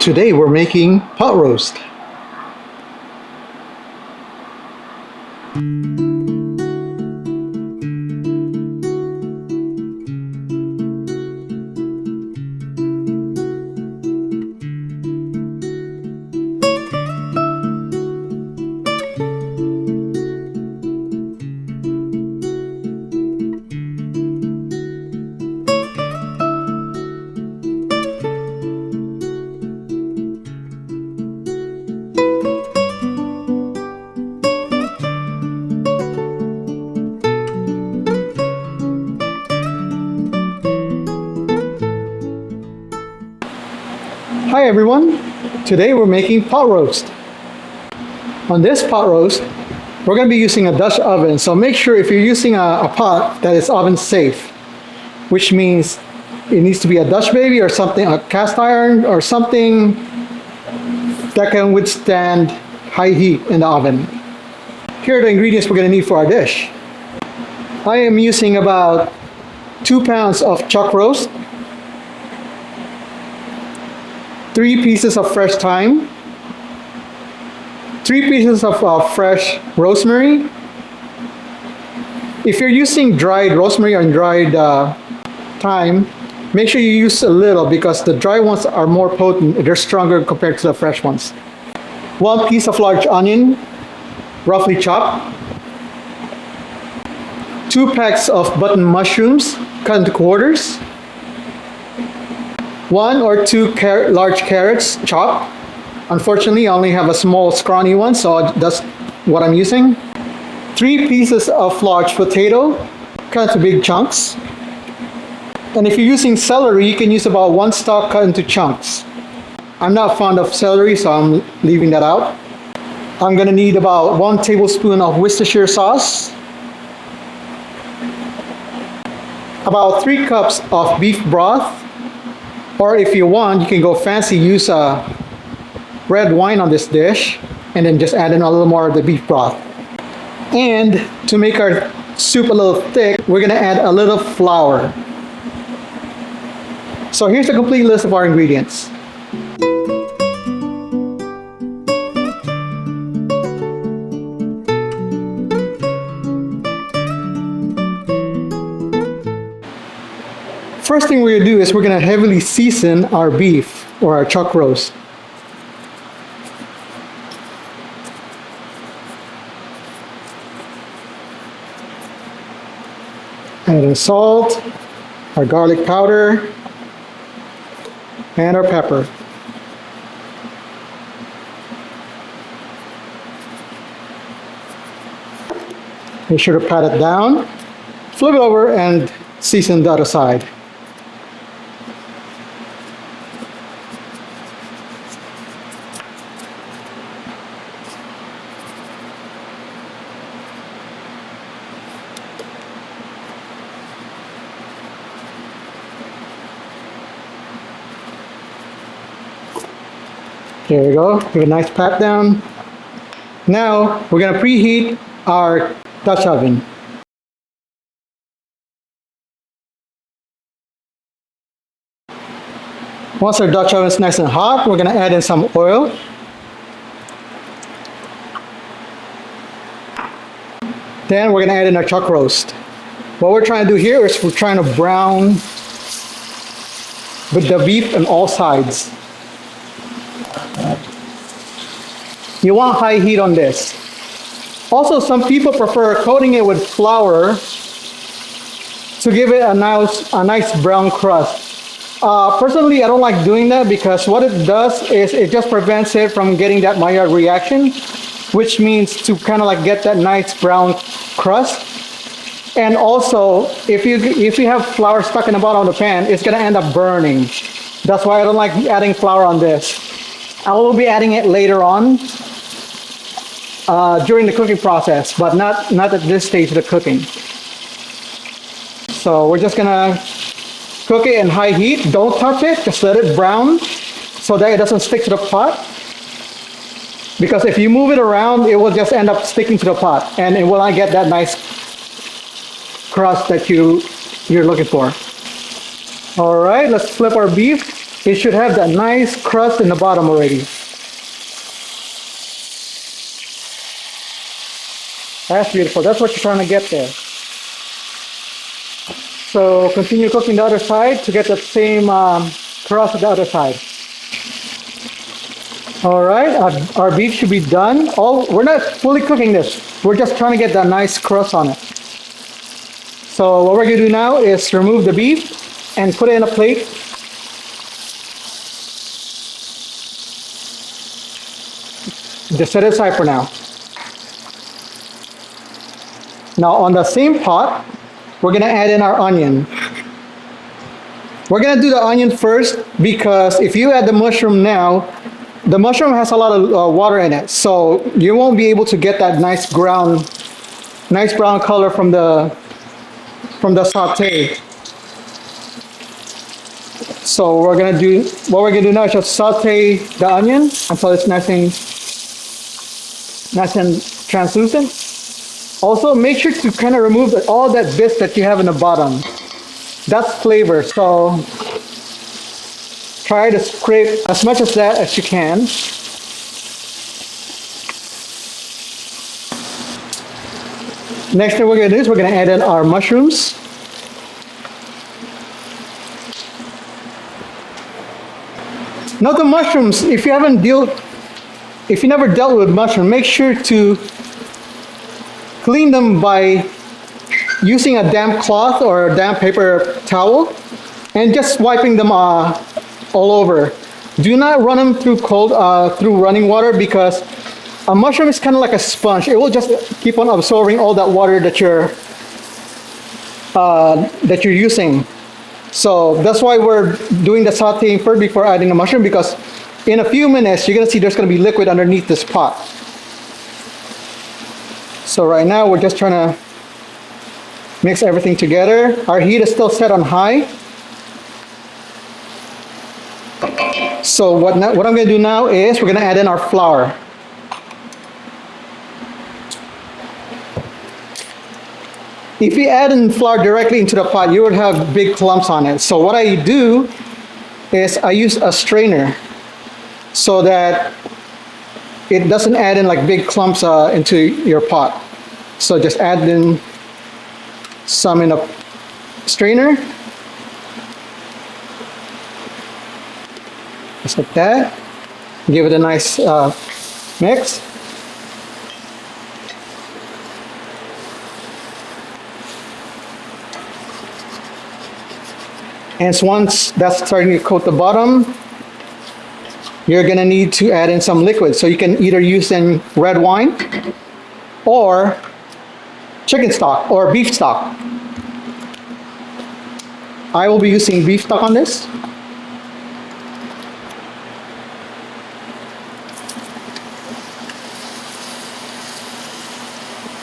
Today we're making pot roast. Hi everyone, today we're making pot roast. On this pot roast, we're going to be using a Dutch oven, so make sure if you're using a pot that is oven safe, which means it needs to be a Dutch baby or something, a cast iron or something that can withstand high heat in the oven. Here are the ingredients we're going to need for our dish. I am using about 2 pounds of chuck roast, 3 pieces of fresh thyme, 3 pieces of fresh rosemary. If you're using dried rosemary or dried thyme, make sure you use a little because the dry ones are more potent. They're stronger compared to the fresh ones. 1 piece of large onion, roughly chopped. 2 packs of button mushrooms, cut into quarters. 1 or 2 large carrots, chopped. Unfortunately, I only have a small, scrawny one, so that's what I'm using. 3 pieces of large potato, cut into big chunks. And if you're using celery, you can use about 1 stalk cut into chunks. I'm not fond of celery, so I'm leaving that out. I'm gonna need about 1 tablespoon of Worcestershire sauce. About 3 cups of beef broth. Or if you want, you can go fancy, use red wine on this dish, and then just add in a little more of the beef broth. And to make our soup a little thick, we're gonna add a little flour. So here's the complete list of our ingredients. First thing we're gonna do is we're gonna heavily season our beef or our chuck roast. Add in salt, our garlic powder, and our pepper. Make sure to pat it down, flip it over, and season the other side. There we go, give a nice pat down. Now we're gonna preheat our Dutch oven. Once our Dutch oven is nice and hot, we're gonna add in some oil. Then we're gonna add in our chuck roast. What we're trying to do here is we're trying to brown with the beef on all sides. You want high heat on this. Also, some people prefer coating it with flour to give it a nice brown crust. Personally, I don't like doing that because what it does is it just prevents it from getting that Maillard reaction, which means to kind of like get that nice brown crust. And also, if you have flour stuck in the bottom of the pan, it's gonna end up burning. That's why I don't like adding flour on this. I will be adding it later on during the cooking process, but not at this stage of the cooking. So we're just gonna cook it in high heat. Don't touch it, just let it brown so that it doesn't stick to the pot. Because if you move it around, it will just end up sticking to the pot and it will not get that nice crust that you're looking for. All right, let's flip our beef. it should have that nice crust in the bottom already. That's beautiful. That's what you're trying to get there. So continue cooking the other side to get the same crust on the other side. All right, our beef should be done. We're not fully cooking this. We're just trying to get that nice crust on it. So what we're gonna do now is remove the beef and put it in a plate. Just set it aside for now. Now on the same pot, we're gonna add in our onion. We're gonna do the onion first because if you add the mushroom now, the mushroom has a lot of water in it, so you won't be able to get that nice brown color from the saute. So what we're gonna do now is just saute the onion until it's nice and translucent. Also, make sure to kind of remove all that bits that you have in the bottom. That's flavor, so try to scrape as much of that as you can. Next thing we're going to do is we're going to add in our mushrooms. Now the mushrooms, if you never dealt with mushroom, make sure to clean them by using a damp cloth or a damp paper towel and just wiping them all over. Do not run them through running water because a mushroom is kind of like a sponge. It will just keep on absorbing all that water that you're using. So that's why we're doing the sauteing first before adding the mushroom, because in a few minutes you're gonna see there's gonna be liquid underneath this pot. So right now we're just trying to mix everything together. Our heat is still set on high. So what I'm going to do now is we're going to add in our flour. If you add in flour directly into the pot, you would have big clumps on it. So what I do is I use a strainer so that it doesn't add in like big clumps into your pot. So just add in some in a strainer. Just like that. Give it a nice mix. And once that's starting to coat the bottom, you're gonna need to add in some liquid. So you can either use in red wine or chicken stock or beef stock. I will be using beef stock on this.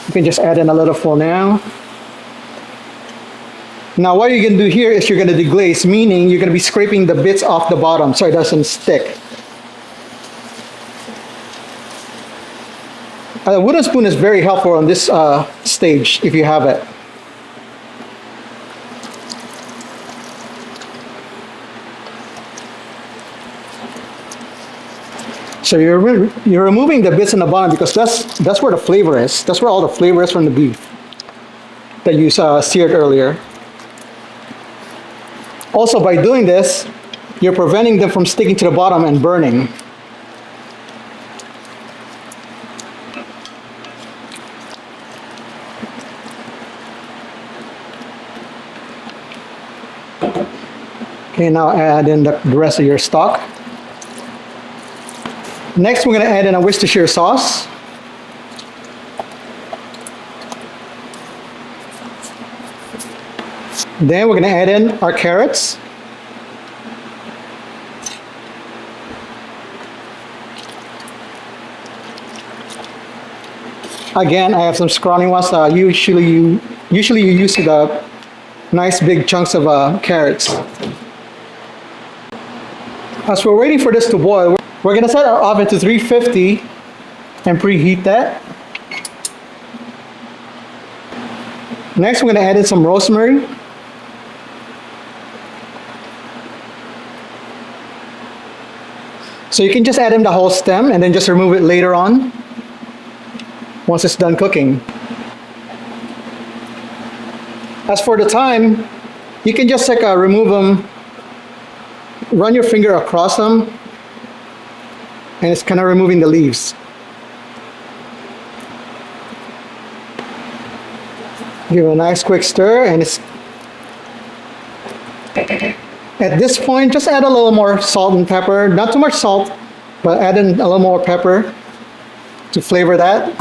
You can just add in a little for now. Now what you're going to do here is you're going to deglaze, meaning you're going to be scraping the bits off the bottom so it doesn't stick. A wooden spoon is very helpful on this stage if you have it. So you're removing the bits in the bottom because that's where the flavor is. That's where all the flavor is from the beef that you seared earlier. Also, by doing this, you're preventing them from sticking to the bottom and burning. Okay, now add in the rest of your stock. Next, we're going to add in a Worcestershire sauce. Then we're going to add in our carrots. Again, I have some scrawny ones. Usually you use the nice big chunks of carrots. As we're waiting for this to boil, we're going to set our oven to 350 and preheat that. Next, we're going to add in some rosemary. So you can just add in the whole stem and then just remove it later on once it's done cooking. As for the thyme, you can just like remove them, run your finger across them, and it's kind of removing the leaves. Give it a nice quick stir, and it's at this point just add a little more salt and pepper. Not too much salt, but add in a little more pepper to flavor that.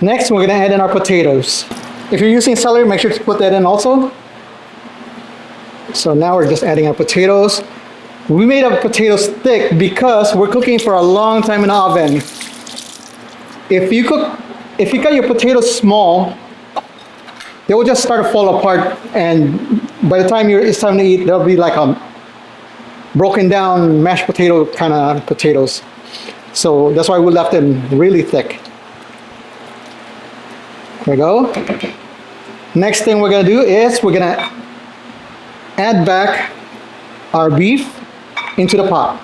Next, we're gonna add in our potatoes. If you're using celery, make sure to put that in also. So now we're just adding our potatoes. We made our potatoes thick because we're cooking for a long time in the oven. If you cut your potatoes small, they will just start to fall apart, and by the time it's time to eat, they'll be like a broken down mashed potato kind of potatoes. So that's why we left them really thick. There we go. Next thing we're gonna do is we're gonna add back our beef into the pot.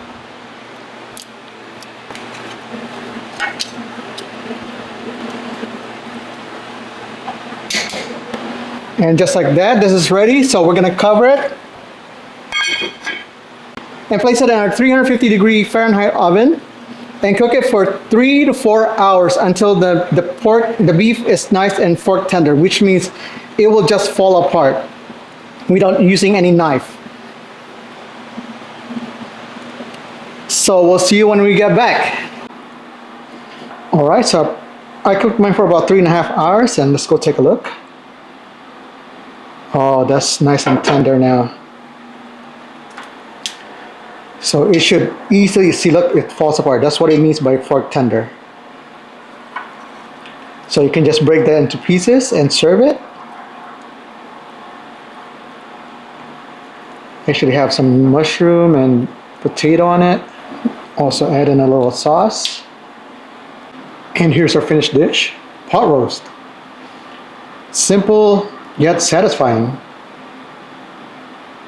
And just like that, this is ready. So we're gonna cover it and place it in our 350-degree Fahrenheit oven and cook it for 3 to 4 hours until the beef is nice and fork tender, which means it will just fall apart without using any knife. So we'll see you when we get back. All right, so I cooked mine for about 3.5 hours, and let's go take a look. Oh, that's nice and tender now. So it should easily see, look, it falls apart. That's what it means by fork tender. So you can just break that into pieces and serve it. Actually have some mushroom and potato on it. Also add in a little sauce. And here's our finished dish, pot roast. Simple yet satisfying.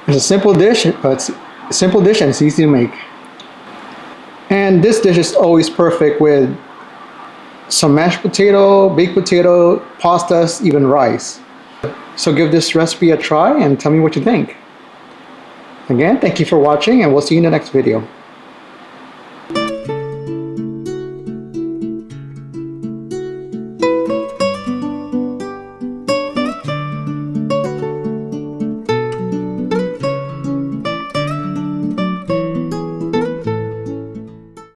It's a simple dish, but it's a simple dish and it's easy to make. And this dish is always perfect with some mashed potato, baked potato, pastas, even rice. So give this recipe a try and tell me what you think. Again, thank you for watching, and we'll see you in the next video.